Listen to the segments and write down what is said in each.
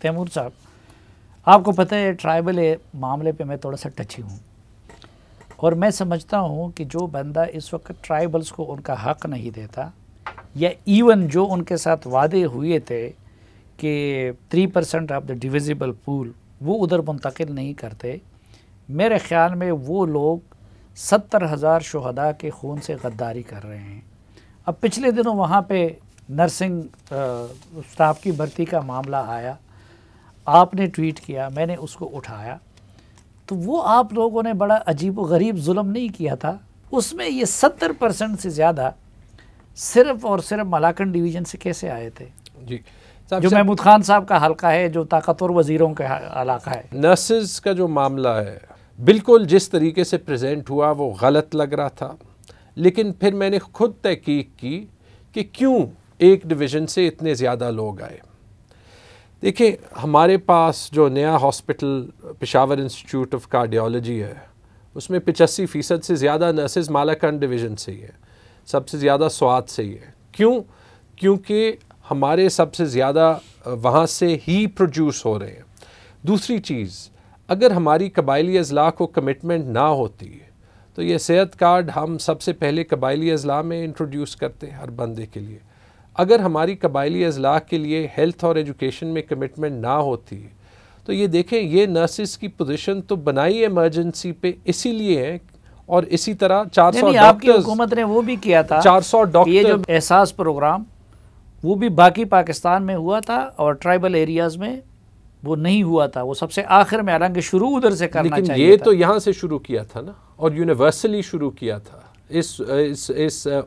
तैमूर साहब, आपको पता है ट्राइबल मामले पे मैं थोड़ा सा टची हूँ, और मैं समझता हूँ कि जो बंदा इस वक्त ट्राइबल्स को उनका हक नहीं देता, या इवन जो उनके साथ वादे हुए थे कि 3% ऑफ द डिविजिबल पूल वो उधर मुंतकिल नहीं करते, मेरे ख़्याल में वो लोग 70,000 शुहदा के खून से गद्दारी कर रहे हैं। अब पिछले दिनों वहाँ पे नर्सिंग स्टाफ की भर्ती का मामला आया, आपने ट्वीट किया, मैंने उसको उठाया, तो वो आप लोगों ने बड़ा अजीब व गरीब जुल्म नहीं किया था, उसमें ये 70% से ज़्यादा सिर्फ़ और सिर्फ मलाकन डिवीज़न से कैसे आए थे? जी, जो महमूद खान साहब का हलका है, जो ताकतवर वज़ीरों का इलाका है। नर्सेज का जो मामला है, बिल्कुल जिस तरीके से प्रेजेंट हुआ वो गलत लग रहा था, लेकिन फिर मैंने खुद तहकीक की कि क्यों एक डिवीज़न से इतने ज़्यादा लोग आए। देखिए, हमारे पास जो नया hospital Peshawar institute of cardiology है, उसमें 85% से ज़्यादा नर्सेज मालाकंड डिवीज़न से ही है, सबसे ज़्यादा स्वात से ही है। क्यों? क्योंकि हमारे सबसे ज़्यादा वहाँ से ही प्रोड्यूस हो रहे हैं। दूसरी चीज़, अगर हमारी कबायली अज़ला को कमिटमेंट ना होती तो ये सेहत कार्ड हम सबसे पहले कबायली अज़ला में इंट्रोड्यूस करते हर बंदे के लिए। अगर हमारी कबायली अज़ला के लिए हेल्थ और एजुकेशन में कमिटमेंट ना होती तो ये देखें, ये नर्सिस की पोजीशन तो बनाई इमरजेंसी पे इसीलिए है, और इसी तरह 400 डॉक्टर्स, आपकी हुकूमत ने वो भी किया था, 400 डॉक्टर, ये जो एहसास प्रोग्राम वो भी बाकी पाकिस्तान में हुआ था और ट्राइबल एरियाज़ में वो नहीं हुआ था, वो सबसे आखिर में, हालांकि शुरू उधर से करना चाहिए था। लेकिन ये तो यहाँ से शुरू किया था ना, और यूनिवर्सली शुरू किया था। इस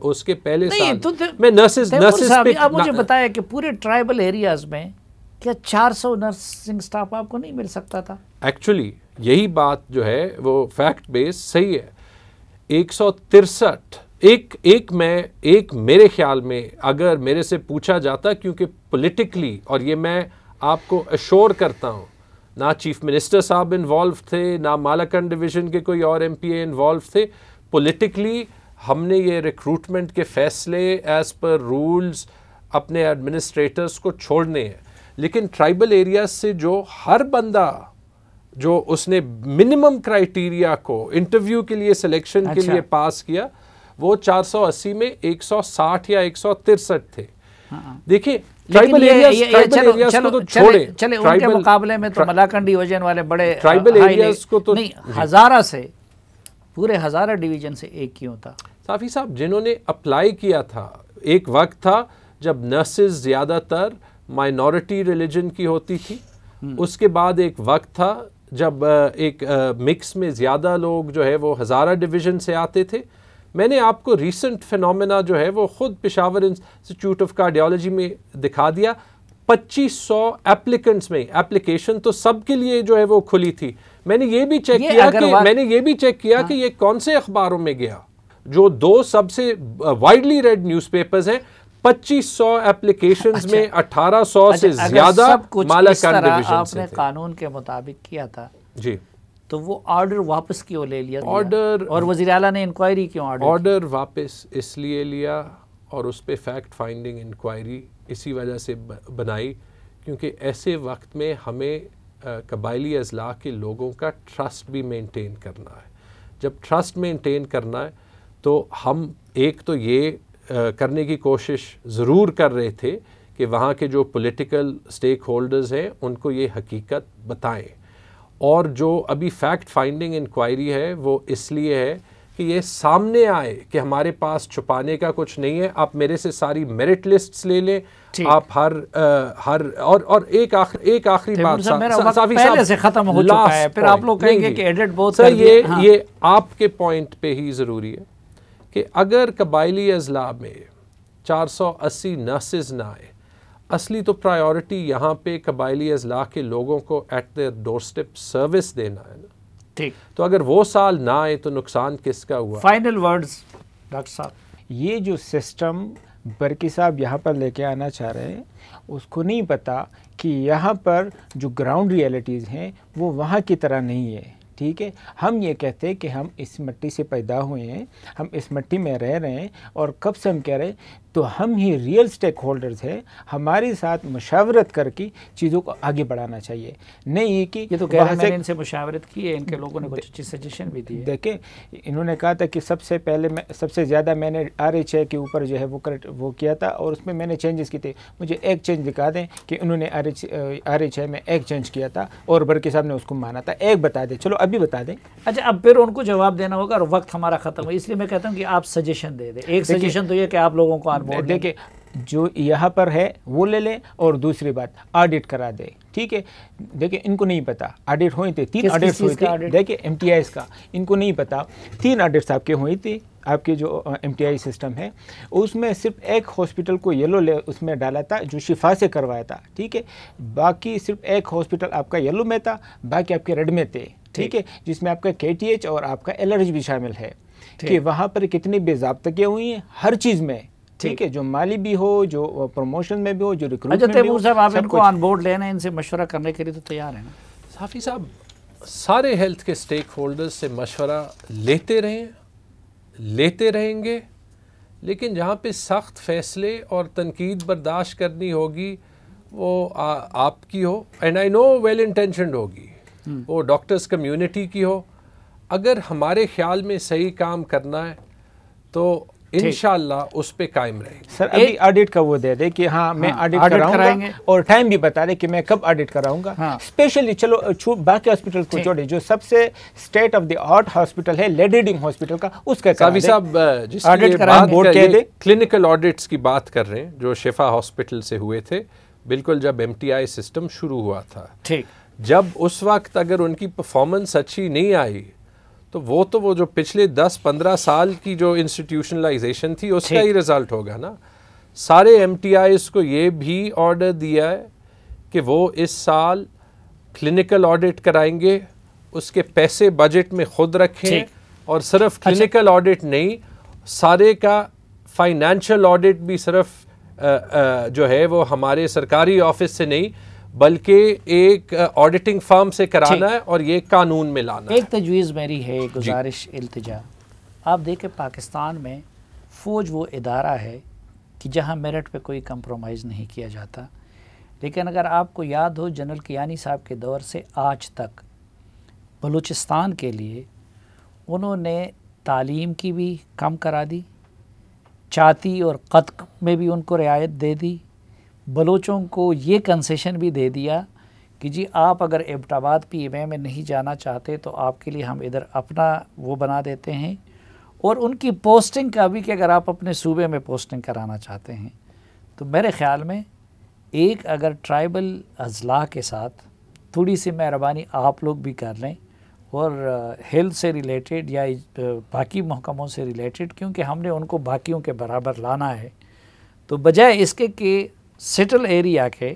उसके पहले साल तो मैं नर्सेज पे आप मुझे बताया कि पूरे ट्राइबल एरियाज़ में क्या 400 नर्सिंग स्टाफ आपको नहीं मिल सकता था? एक्चुअली यही बात जो है वो फैक्ट बेस सही है। 163 एक मेरे ख्याल में अगर मेरे से पूछा जाता, क्योंकि पॉलिटिकली, और ये मैं आपको अश्योर करता हूँ, ना चीफ मिनिस्टर साहब इन्वॉल्व थे, ना मालाकंड डिवीज़न के कोई और एमपीए इन्वॉल्व थे। पॉलिटिकली हमने ये रिक्रूटमेंट के फैसले एज़ पर रूल्स अपने एडमिनिस्ट्रेटर्स को छोड़ने हैं, लेकिन ट्राइबल एरियाज से जो हर बंदा जो उसने मिनिमम क्राइटेरिया को इंटरव्यू के लिए सिलेक्शन के लिए पास किया, वो 480 में 160 या 163 थे। देखिए, ट्राइबल एरियाज को तो छोड़े, चले उनके मुकाबले में तो मलाकंड डिवीजन वाले बड़े ट्राइबल एरियाज को तो नहीं, हजारा से, पूरे हजारा डिवीजन से एक क्यों था? साफी साहब, जिन्होंने अप्लाई किया था, एक वक्त था जब नर्सेज ज़्यादातर माइनॉरिटी रिलीजन की होती थी, उसके बाद एक वक्त था जब एक मिक्स में ज़्यादा लोग जो है वो हज़ारा डिवीज़न से आते थे। मैंने आपको रीसेंट फिनोमेना जो है वो ख़ुद पेशावर इंस्टीट्यूट ऑफ कार्डियोलॉजी में दिखा दिया। 2500 एप्लीकेंट्स में एप्लीकेशन तो सबके लिए जो है वो खुली थी। मैंने ये भी चेक किया कि ये कौन से अखबारों में गया, जो 2 सबसे वाइडली रेड न्यूज़पेपर्स हैं। 2500 एप्लीकेशंस में 1800 से ज्यादा मालाकंड डिवीजन से थे। आपने कानून के मुताबिक किया था जी, तो वो ऑर्डर वापस क्यों ले लिया? ऑर्डर, और वज़ीर आला ने इंक्वायरी क्यों ऑर्डर वापस इसलिए लिया और उस पर फैक्ट फाइंडिंग इंक्वायरी इसी वजह से बनाई, क्योंकि ऐसे वक्त में हमें कबायली अज़ला के लोगों का ट्रस्ट भी मेंटेन करना है। जब ट्रस्ट मेंटेन करना है तो हम एक तो ये करने की कोशिश ज़रूर कर रहे थे कि वहाँ के जो पॉलिटिकल स्टेक होल्डर्स हैं उनको ये हकीकत बताएं, और जो अभी फैक्ट फाइंडिंग इंक्वायरी है वो इसलिए है कि ये सामने आए कि हमारे पास छुपाने का कुछ नहीं है। आप मेरे से सारी मेरिट लिस्ट्स ले लें, आप हर और एक आखिरी बात, पहले से खत्म हो चुका है, फिर आप लोग कहेंगे कि एडिट बहुत सर, ये आपके पॉइंट पे ही ज़रूरी है कि अगर कबायली अज़ला में 480 नर्सेज ना आए, असली तो प्रायोरिटी यहाँ पे कबायली अज़ला के लोगों को एट देयर डोरस्टेप सर्विस देना है ना। ठीक, तो अगर वो साल ना आए तो नुकसान किसका हुआ? फाइनल वर्ड्स डॉक्टर साहब। ये जो सिस्टम बरकी साहब यहाँ पर लेके आना चाह रहे हैं, उसको नहीं पता कि यहाँ पर जो ग्राउंड रियलिटीज़ हैं वो वहाँ की तरह नहीं है। ठीक है, हम ये कहते हैं कि हम इस मिट्टी से पैदा हुए हैं, हम इस मिट्टी में रह रहे हैं, और कब से हम कह रहे हैं, तो हम ही रियल स्टेक होल्डर्स हैं, हमारे साथ मुशावरत करके चीज़ों को आगे बढ़ाना चाहिए। नहीं कि ये तो कह रहे हैं मैंने इनसे मुशावरत की है, इनके लोगों ने कुछ अच्छी सजेशन भी दी है। देखें, इन्होंने कहा था कि सबसे पहले सबसे ज़्यादा मैंने RH के ऊपर जो है वो किया था और उसमें मैंने चेंजेस किए थे। मुझे एक चेंज दिखा दें कि उन्होंने RH में एक चेंज किया था और बरकी साहब ने उसको माना था, एक बता दें। चलो अभी बता दें। अच्छा, अब फिर उनको जवाब देना होगा और वक्त हमारा ख़त्म हो, इसलिए मैं कहता हूँ कि आप सजेशन दे दें। एक सजेशन तो ये कि आप लोगों को देखिए जो यहाँ पर है वो ले लें और दूसरी बात ऑडिट करा दे, ठीक है। देखिए इनको नहीं पता, ऑडिट हुए थे 3 ऑडिट्स हुए थे। देखिए MTIs का इनको नहीं पता, 3 ऑडिट्स आपके हुए थे। आपके जो MTI सिस्टम है उसमें सिर्फ एक हॉस्पिटल को येलो उसमें डाला था जो शिफा से करवाया था, ठीक है। बाकी सिर्फ एक हॉस्पिटल आपका येलो में था, बाकी आपके रेड में थे, ठीक है, जिसमें आपका KTH और आपका LRH भी शामिल है कि वहाँ पर कितनी बेज़ाब्तगियाँ हुई हैं हर चीज़ में, ठीक है, जो माली भी हो, जो प्रमोशन में भी हो, जो रिक्रूटमेंट में भी हो। साहब, आप इनको ऑन बोर्ड लेना, इनसे मशवरा करने के लिए तो तैयार हैं ना? साफ़ी साहब, सारे हेल्थ के स्टेक होल्डर्स से मशवरा लेते रहेंगे, लेकिन जहाँ पे सख्त फैसले और तनकीद बर्दाश्त करनी होगी वो आपकी हो, and I know well intentioned होगी, वो डॉक्टर्स कम्युनिटी की हो। अगर हमारे ख्याल में सही काम करना है तो इंशाअल्लाह उस पे कायम रहेंगे। सर अभी ऑडिट का वो दे दे कि हाँ मैं ऑडिट कराऊंगा और टाइम भी बता दे कि मैं कब ऑडिट कराऊंगा। स्पेशली चलो बाकी हॉस्पिटल को छोड़े, जो सबसे state of the art hospital है लेडी रीडिंग हॉस्पिटल का, उसका साहब जिसकी क्लिनिकल ऑडिट्स की बात कर रहे हैं जो शिफा हॉस्पिटल से हुए थे, बिल्कुल जब MTI सिस्टम शुरू हुआ था, ठीक, जब उस वक्त अगर उनकी परफॉर्मेंस अच्छी नहीं आई तो वो जो पिछले 10-15 साल की जो इंस्टीट्यूशनलाइजेशन थी उसका ही रिजल्ट होगा ना। सारे MTIs को ये भी ऑर्डर दिया है कि वो इस साल क्लिनिकल ऑडिट कराएंगे, उसके पैसे बजट में खुद रखें, और सिर्फ क्लिनिकल ऑडिट नहीं, सारे का फाइनेंशियल ऑडिट भी सिर्फ जो है वो हमारे सरकारी ऑफिस से नहीं बल्कि एक ऑडिटिंग फर्म से कराना है और ये कानून में लाना है। एक तजवीज़ मेरी है, गुजारिश, इल्तिजा, आप देखें पाकिस्तान में फ़ौज वो इदारा है कि जहाँ मेरिट पे कोई कंप्रोमाइज़ नहीं किया जाता। लेकिन अगर आपको याद हो जनरल कियानी साहब के दौर से आज तक बलूचिस्तान के लिए उन्होंने तालीम की भी कम करा दी, चाती और कत्क में भी उनको रियायत दे दी, बलोचों को ये कंसेशन भी दे दिया कि जी आप अगर एबटाबाद PMA में नहीं जाना चाहते तो आपके लिए हम इधर अपना वो बना देते हैं, और उनकी पोस्टिंग का भी कि अगर आप अपने सूबे में पोस्टिंग कराना चाहते हैं तो मेरे ख़्याल में एक अगर ट्राइबल अजला के साथ थोड़ी सी मेहरबानी आप लोग भी कर लें और हेल्थ से रिलेटेड या बाकी महकमों से रिलेटेड, क्योंकि हमने उनको बाकियों के बराबर लाना है, तो बजाय इसके कि सेटल एरिया के,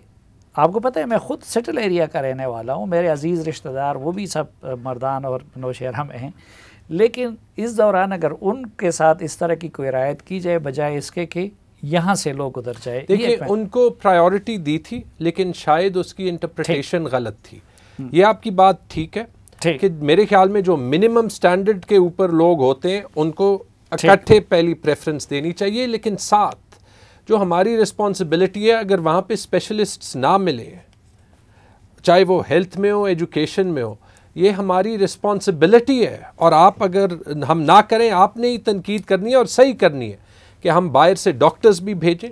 आपको पता है मैं ख़ुद सेटल एरिया का रहने वाला हूँ, मेरे अजीज़ रिश्तेदार वो भी सब मर्दान और नौशहरा में हैं, लेकिन इस दौरान अगर उनके साथ इस तरह की कोई रायत की जाए बजाय इसके कि यहाँ से लोग उधर जाए। देखिए उनको प्रायोरिटी दी थी लेकिन शायद उसकी इंटरप्रिटेशन गलत थी। ये आपकी बात ठीक है कि मेरे ख्याल में जो मिनिमम स्टैंडर्ड के ऊपर लोग होते हैं उनको इकट्ठे पहली प्रेफरेंस देनी चाहिए, लेकिन साथ जो हमारी रिस्पॉन्सिबिलिटी है अगर वहाँ पे स्पेशलिस्ट्स ना मिले, चाहे वो हेल्थ में हो, एजुकेशन में हो, ये हमारी रिस्पॉन्सिबिलिटी है। और आप अगर हम ना करें, आपने ही तनकीद करनी है और सही करनी है कि हम बाहर से डॉक्टर्स भी भेजें,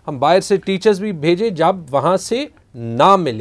हम बाहर से टीचर्स भी भेजें जब वहाँ से ना मिले।